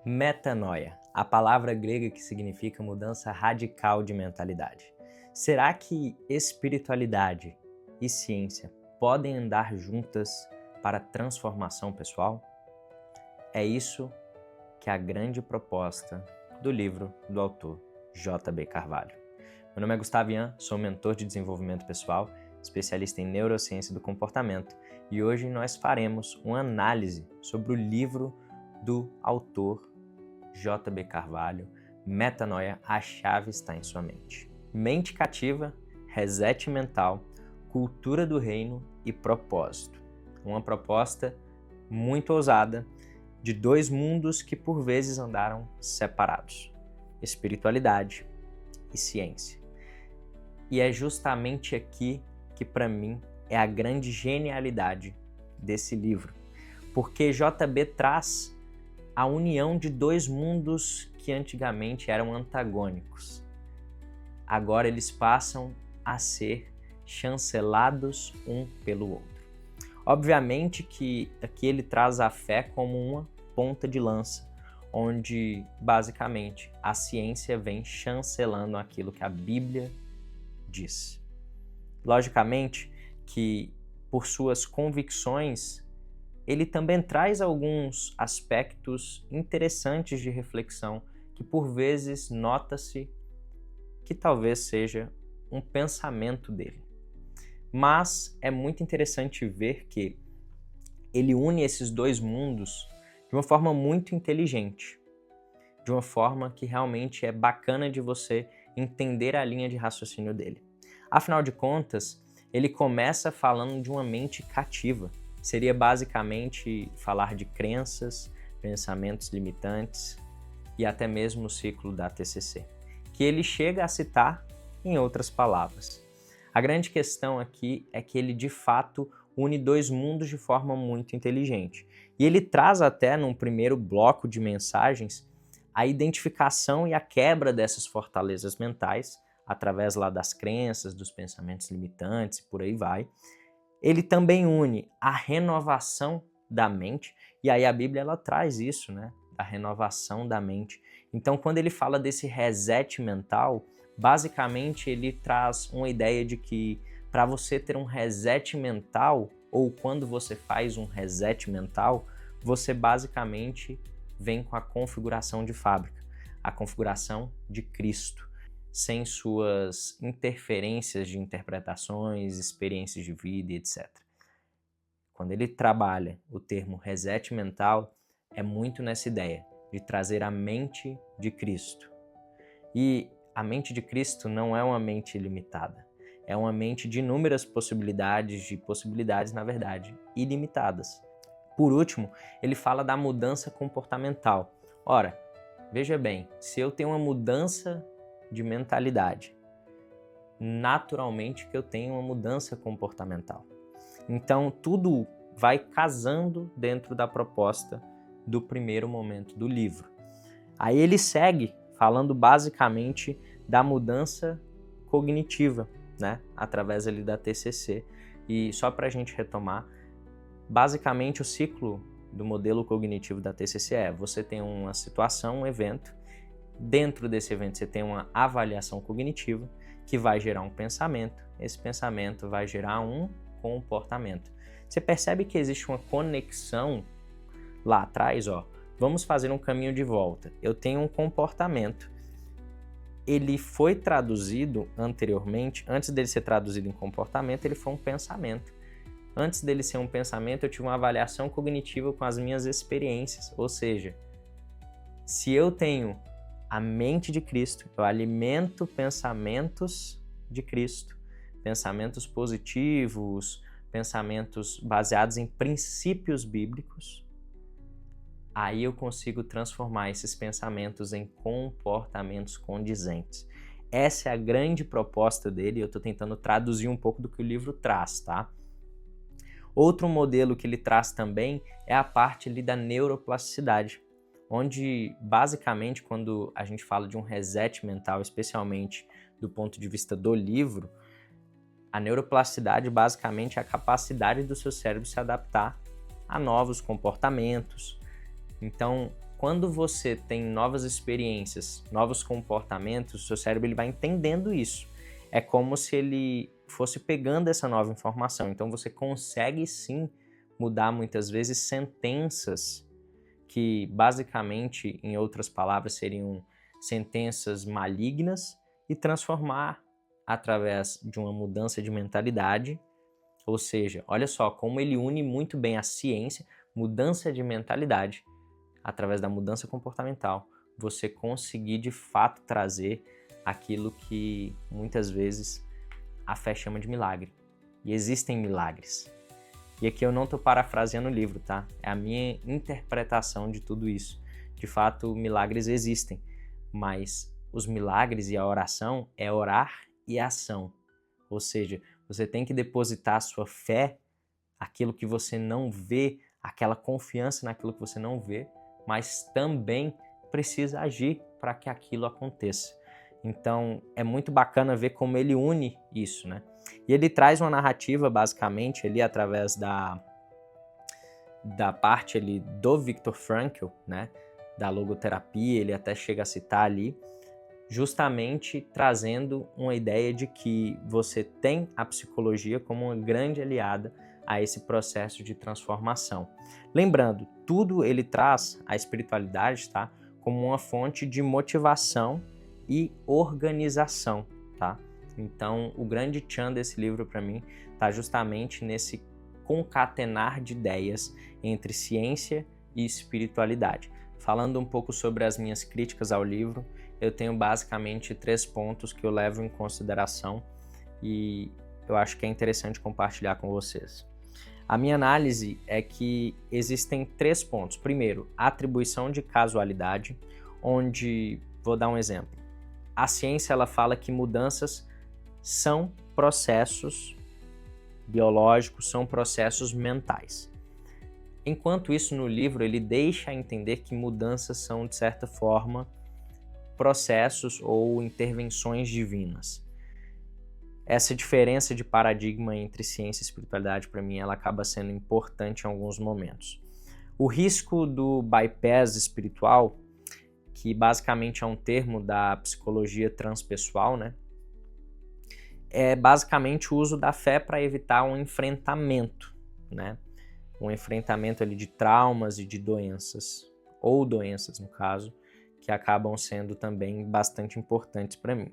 Metanoia, a palavra grega que significa mudança radical de mentalidade. Será que espiritualidade e ciência podem andar juntas para transformação pessoal? É isso que é a grande proposta do livro do autor J.B. Carvalho. Meu nome é Gustavo Ian, sou mentor de desenvolvimento pessoal, especialista em neurociência do comportamento, e hoje nós faremos uma análise sobre o livro do autor J.B. Carvalho, Metanoia, a chave está em sua mente. Mente cativa, reset mental, cultura do reino e propósito. Uma proposta muito ousada de dois mundos que por vezes andaram separados: espiritualidade e ciência. E é justamente aqui que, para mim, é a grande genialidade desse livro, porque JB traz a união de dois mundos que antigamente eram antagônicos. Agora eles passam a ser chancelados um pelo outro. Obviamente que aqui ele traz a fé como uma ponta de lança, onde basicamente a ciência vem chancelando aquilo que a Bíblia diz. Logicamente que por suas convicções ele também traz alguns aspectos interessantes de reflexão que por vezes nota-se que talvez seja um pensamento dele. Mas é muito interessante ver que ele une esses dois mundos de uma forma muito inteligente, de uma forma que realmente é bacana de você entender a linha de raciocínio dele. Afinal de contas, ele começa falando de uma mente cativa. Seria basicamente falar de crenças, pensamentos limitantes e até mesmo o ciclo da TCC, que ele chega a citar em outras palavras. A grande questão aqui é que ele de fato une dois mundos de forma muito inteligente. E ele traz até num primeiro bloco de mensagens a identificação e a quebra dessas fortalezas mentais através lá das crenças, dos pensamentos limitantes e por aí vai. Ele também une a renovação da mente, e aí a Bíblia ela traz isso, né? A renovação da mente. Então, quando ele fala desse reset mental, basicamente ele traz uma ideia de que para você ter um reset mental, ou quando você faz um reset mental, você basicamente vem com a configuração de fábrica, a configuração de Cristo, sem suas interferências de interpretações, experiências de vida, etc. Quando ele trabalha o termo reset mental, é muito nessa ideia de trazer a mente de Cristo. E a mente de Cristo não é uma mente ilimitada, é uma mente de inúmeras possibilidades, na verdade, ilimitadas. Por último, ele fala da mudança comportamental. Ora, veja bem, se eu tenho uma mudança de mentalidade, naturalmente que eu tenho uma mudança comportamental. Então, tudo vai casando dentro da proposta do primeiro momento do livro. Aí ele segue falando basicamente da mudança cognitiva, né? Através ali da TCC. E só para a gente retomar, basicamente o ciclo do modelo cognitivo da TCC é: você tem uma situação, um evento. Dentro desse evento você tem uma avaliação cognitiva que vai gerar um pensamento. Esse pensamento vai gerar um comportamento. Você percebe que existe uma conexão lá atrás, ó. Vamos fazer um caminho de volta. Eu tenho um comportamento. Ele foi traduzido anteriormente, antes dele ser traduzido em comportamento, ele foi um pensamento. Antes dele ser um pensamento, eu tive uma avaliação cognitiva com as minhas experiências. Ou seja, se eu tenho a mente de Cristo, eu alimento pensamentos de Cristo, pensamentos positivos, pensamentos baseados em princípios bíblicos, aí eu consigo transformar esses pensamentos em comportamentos condizentes. Essa é a grande proposta dele, eu estou tentando traduzir um pouco do que o livro traz, tá? Outro modelo que ele traz também é a parte ali da neuroplasticidade, onde basicamente quando a gente fala de um reset mental, especialmente do ponto de vista do livro, a neuroplasticidade basicamente é a capacidade do seu cérebro se adaptar a novos comportamentos. Então, quando você tem novas experiências, novos comportamentos, o seu cérebro ele vai entendendo isso. É como se ele fosse pegando essa nova informação. Então você consegue sim mudar muitas vezes sentenças que basicamente, em outras palavras, seriam sentenças malignas e transformar através de uma mudança de mentalidade. Ou seja, olha só como ele une muito bem a ciência, mudança de mentalidade, através da mudança comportamental, você conseguir de fato trazer aquilo que muitas vezes a fé chama de milagre. E existem milagres. E aqui eu não estou parafraseando o livro, tá? É a minha interpretação de tudo isso. De fato, milagres existem, mas os milagres e a oração é orar e ação. Ou seja, você tem que depositar a sua fé, aquilo que você não vê, aquela confiança naquilo que você não vê, mas também precisa agir para que aquilo aconteça. Então, é muito bacana ver como ele une isso, né? E ele traz uma narrativa, basicamente, ali através da parte ali do Viktor Frankl, né? Da logoterapia, ele até chega a citar ali, justamente trazendo uma ideia de que você tem a psicologia como uma grande aliada a esse processo de transformação. Lembrando, tudo ele traz a espiritualidade, tá? Como uma fonte de motivação e organização, tá? Então, o grande tchan desse livro para mim tá justamente nesse concatenar de ideias entre ciência e espiritualidade. Falando um pouco sobre as minhas críticas ao livro, eu tenho basicamente 3 pontos que eu levo em consideração e eu acho que é interessante compartilhar com vocês. A minha análise é que existem 3 pontos. Primeiro, atribuição de casualidade, onde, vou dar um exemplo, a ciência ela fala que mudanças são processos biológicos, são processos mentais. Enquanto isso, no livro, ele deixa entender que mudanças são, de certa forma, processos ou intervenções divinas. Essa diferença de paradigma entre ciência e espiritualidade, para mim, ela acaba sendo importante em alguns momentos. O risco do bypass espiritual, que basicamente é um termo da psicologia transpessoal, né? É basicamente o uso da fé para evitar um enfrentamento, né? Um enfrentamento ali de traumas e de doenças, ou doenças no caso, que acabam sendo também bastante importantes para mim.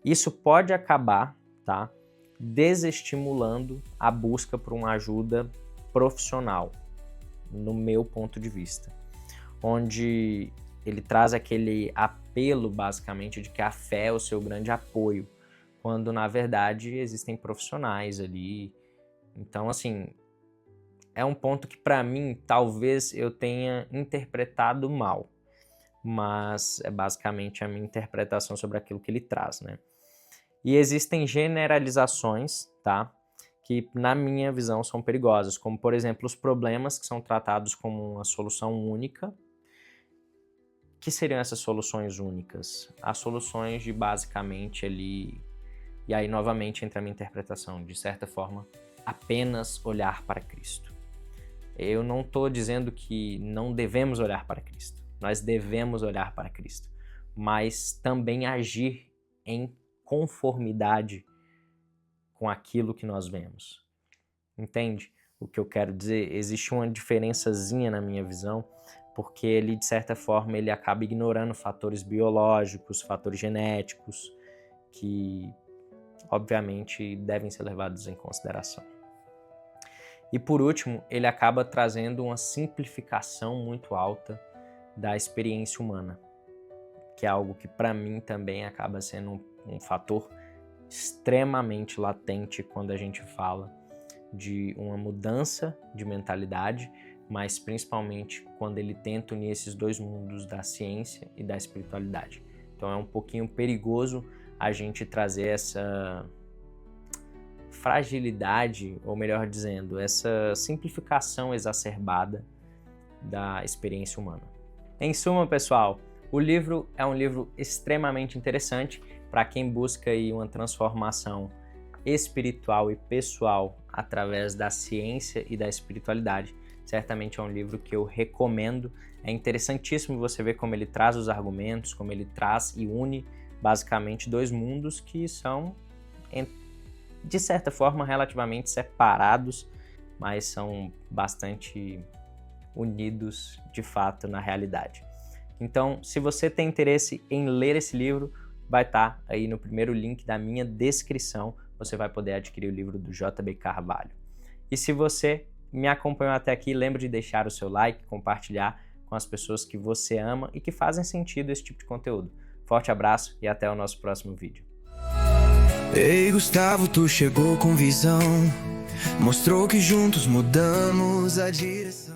Isso pode acabar, tá, desestimulando a busca por uma ajuda profissional, no meu ponto de vista, onde ele traz aquele apelo basicamente de que a fé é o seu grande apoio, quando na verdade existem profissionais ali. Então, assim, é um ponto que para mim talvez eu tenha interpretado mal, mas é basicamente a minha interpretação sobre aquilo que ele traz, né? E existem generalizações, tá? Que na minha visão são perigosas, como por exemplo os problemas que são tratados como uma solução única. Que seriam essas soluções únicas? As soluções de basicamente ali, e aí novamente entra a minha interpretação, de certa forma, apenas olhar para Cristo. Eu não estou dizendo que não devemos olhar para Cristo. Nós devemos olhar para Cristo, mas também agir em conformidade com aquilo que nós vemos. Entende o que eu quero dizer? Existe uma diferençazinha na minha visão, porque ele, de certa forma, ele acaba ignorando fatores biológicos, fatores genéticos, que, obviamente, devem ser levados em consideração. E, por último, ele acaba trazendo uma simplificação muito alta da experiência humana, que é algo que, para mim, também acaba sendo um fator extremamente latente quando a gente fala de uma mudança de mentalidade, mas principalmente quando ele tenta unir esses dois mundos da ciência e da espiritualidade. Então é um pouquinho perigoso a gente trazer essa fragilidade, ou melhor dizendo, essa simplificação exacerbada da experiência humana. Em suma, pessoal, o livro é um livro extremamente interessante para quem busca aí uma transformação espiritual e pessoal através da ciência e da espiritualidade. certamente é um livro que eu recomendo. É interessantíssimo você ver como ele traz os argumentos, como ele traz e une basicamente dois mundos que são, de certa forma, relativamente separados, mas são bastante unidos de fato na realidade. Então, se você tem interesse em ler esse livro, vai estar aí no primeiro link da minha descrição, você vai poder adquirir o livro do J.B. Carvalho. E se você me acompanhou até aqui, lembre de deixar o seu like, compartilhar com as pessoas que você ama e que fazem sentido esse tipo de conteúdo. Forte abraço e até o nosso próximo vídeo. Ei, Gustavo, tu chegou com visão, mostrou que juntos mudamos a direção.